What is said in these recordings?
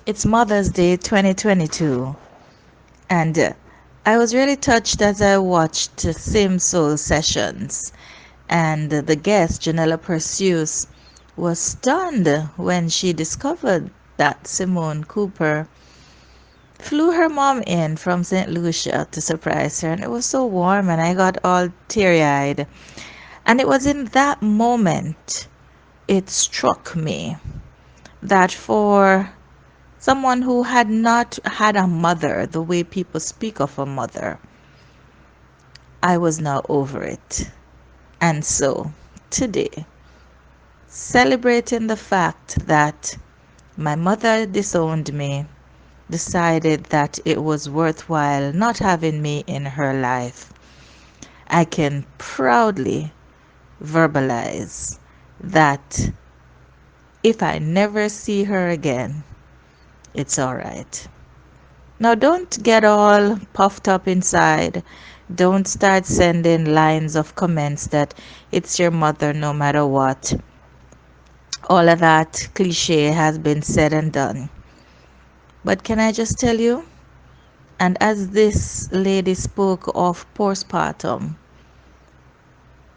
It's Mother's Day 2022, and I was really touched as I watched Sim Soul sessions, and the guest, Janella Perseus, was stunned when she discovered that Simone Cooper flew her mom in from St. Lucia to surprise her, and it was so warm, and I got all teary-eyed. And it was in that moment it struck me that for someone who had not had a mother the way people speak of a mother, I was now over it. And so, today, celebrating the fact that my mother disowned me, decided that it was worthwhile not having me in her life, I can proudly verbalize that if I never see her again, it's all right. Now, don't get all puffed up inside. Don't start sending lines of comments that it's your mother no matter what. All of that cliche has been said and done. But can I just tell you? And as this lady spoke of postpartum,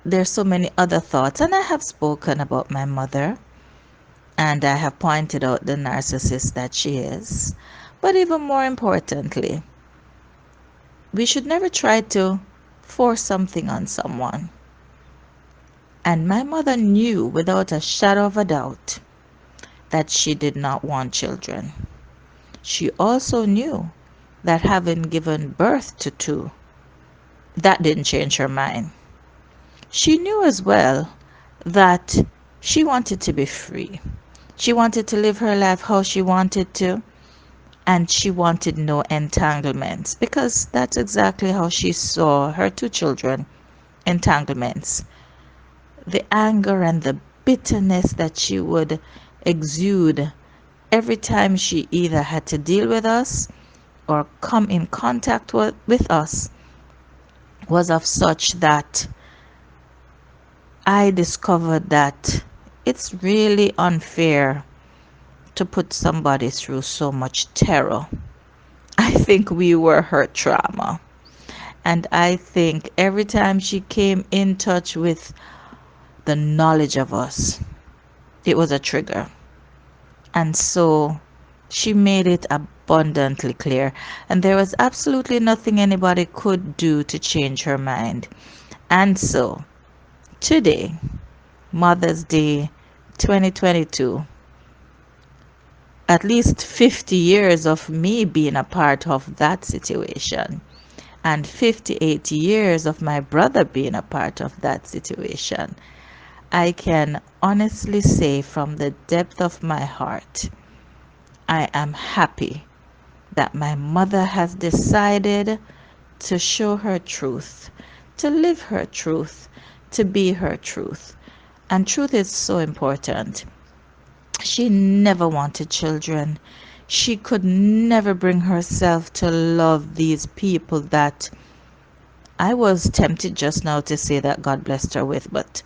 there's so many other thoughts, and I have spoken about my mother, and I have pointed out the narcissist that she is. But even more importantly, we should never try to force something on someone. And my mother knew without a shadow of a doubt that she did not want children. She also knew that having given birth to two, that didn't change her mind. She knew as well that she wanted to be free. She wanted to live her life how she wanted to, and she wanted no entanglements because that's exactly how she saw her two children, entanglements. The anger and the bitterness that she would exude every time she either had to deal with us or come in contact with us was of such that I discovered that it's really unfair to put somebody through so much terror. I think we were her trauma. And I think every time she came in touch with the knowledge of us, it was a trigger. And so she made it abundantly clear. And there was absolutely nothing anybody could do to change her mind. And so today, Mother's Day 2022, at least 50 years of me being a part of that situation, and 58 years of my brother being a part of that situation, I can honestly say from the depth of my heart, I am happy that my mother has decided to show her truth, to live her truth, to be her truth. And truth is so important. She never wanted children. She could never bring herself to love these people that I was tempted just now to say that God blessed her with, but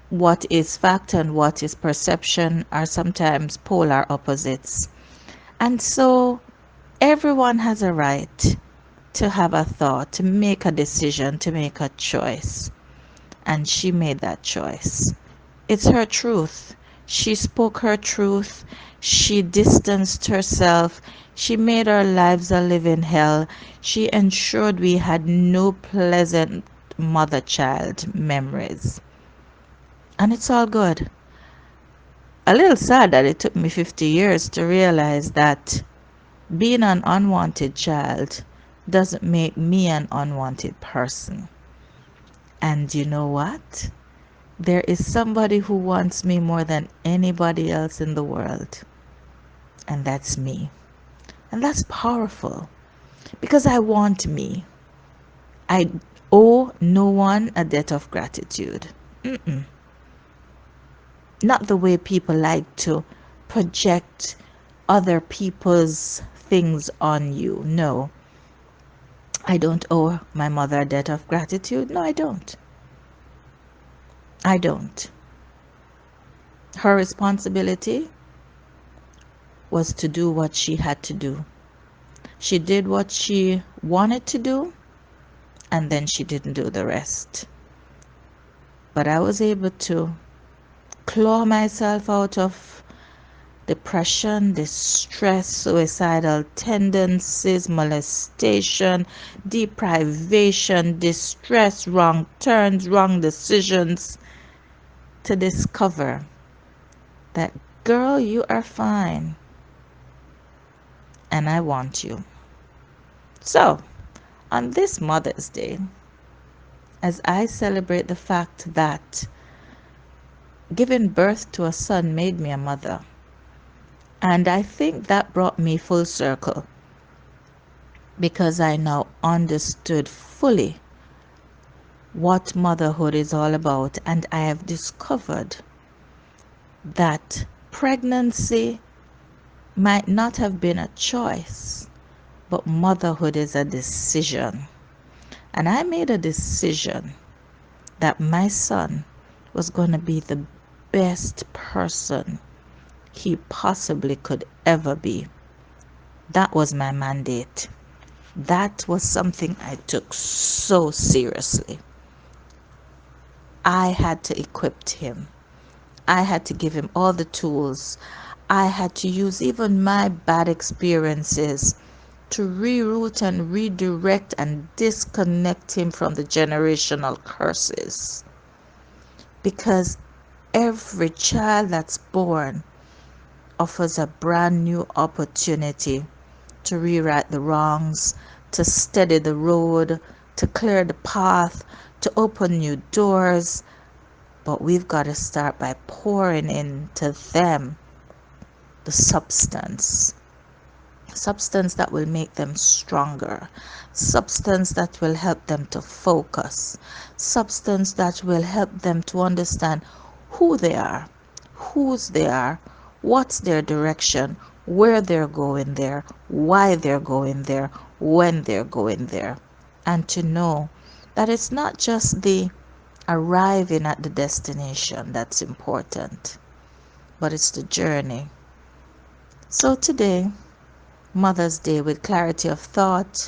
what is fact and what is perception are sometimes polar opposites. And so everyone has a right to have a thought, to make a decision, to make a choice. And she made that choice. It's her truth. She spoke her truth. She distanced herself. She made our lives a living hell. She ensured we had no pleasant mother child memories. And it's all good. A little sad that it took me 50 years to realize that being an unwanted child doesn't make me an unwanted person. And you know what? There is somebody who wants me more than anybody else in the world, and that's me. And that's powerful because I want me. I owe no one a debt of gratitude. Mm-mm. Not the way people like to project other people's things on you. No, I don't owe my mother a debt of gratitude. No, I don't. I don't. Her responsibility was to do what she had to do. She did what she wanted to do, and then she didn't do the rest. But I was able to claw myself out of depression, distress, suicidal tendencies, molestation, deprivation, distress, wrong turns, wrong decisions, to discover that, girl, you are fine and I want you. So, on this Mother's Day, as I celebrate the fact that giving birth to a son made me a mother, and I think that brought me full circle because I now understood fully what motherhood is all about, and I have discovered that pregnancy might not have been a choice, but motherhood is a decision. And I made a decision that my son was going to be the best person he possibly could ever be. That was my mandate. That was something I took so seriously. I had to equip him. I had to give him all the tools. I had to use even my bad experiences to reroute and redirect and disconnect him from the generational curses. Because every child that's born offers a brand new opportunity to rewrite the wrongs, to steady the road, to clear the path, to open new doors. But we've got to start by pouring into them the substance that will make them stronger, substance that will help them to focus, substance that will help them to understand who they are, whose they are, what's their direction, where they're going there, why they're going there, when they're going there, and to know that it's not just the arriving at the destination that's important, but it's the journey. So today, Mother's Day, with clarity of thought,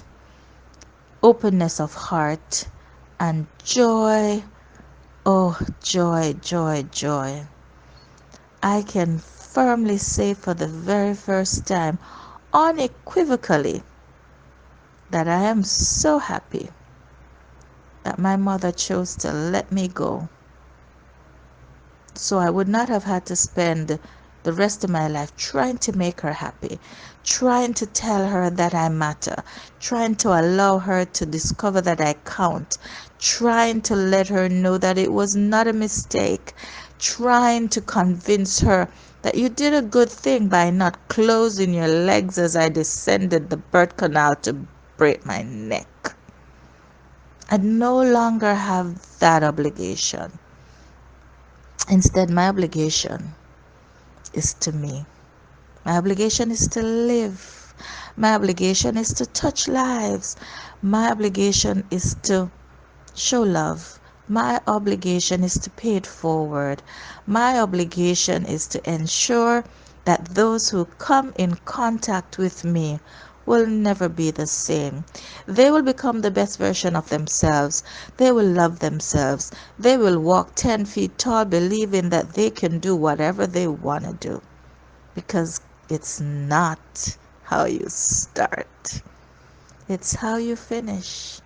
openness of heart, and joy. Oh, joy, joy, joy. I can firmly say for the very first time, unequivocally, that I am so happy that my mother chose to let me go, so I would not have had to spend the rest of my life trying to make her happy, trying to tell her that I matter, trying to allow her to discover that I count, trying to let her know that it was not a mistake, trying to convince her that you did a good thing by not closing your legs as I descended the birth canal to break my neck. I no longer have that obligation. Instead, my obligation is to me. My obligation is to live. My obligation is to touch lives. My obligation is to show love. My obligation is to pay it forward. My obligation is to ensure that those who come in contact with me will never be the same. They will become the best version of themselves. They will love themselves. They will walk 10 feet tall believing that they can do whatever they want to do. Because it's not how you start, it's how you finish.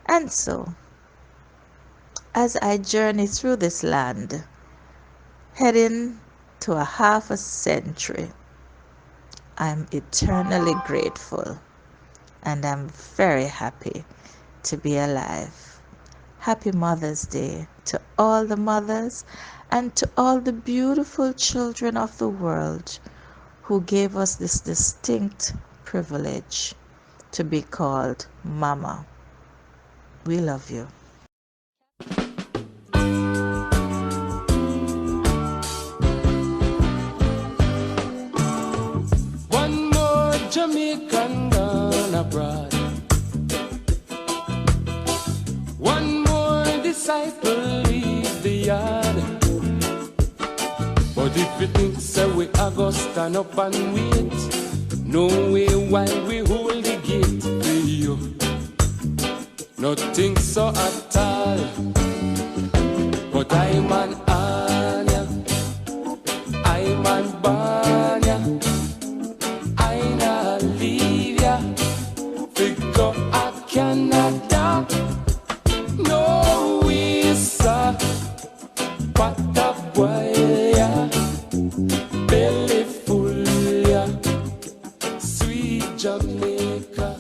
And so, as I journey through this land, heading to a half a century, I'm eternally grateful and I'm very happy to be alive. Happy Mother's Day to all the mothers and to all the beautiful children of the world who gave us this distinct privilege to be called Mama. We love you. One more Jamaican gone abroad. One more disciple leave the yard. But if you think so, we are go stand up and wait. No way while we hold the gate for you. Nothing so at all. But I'm an Anya, I'm an Banya, I not leave ya. Figure I Canada. No we sir, what a boy ya, belly full ya, sweet Jamaica.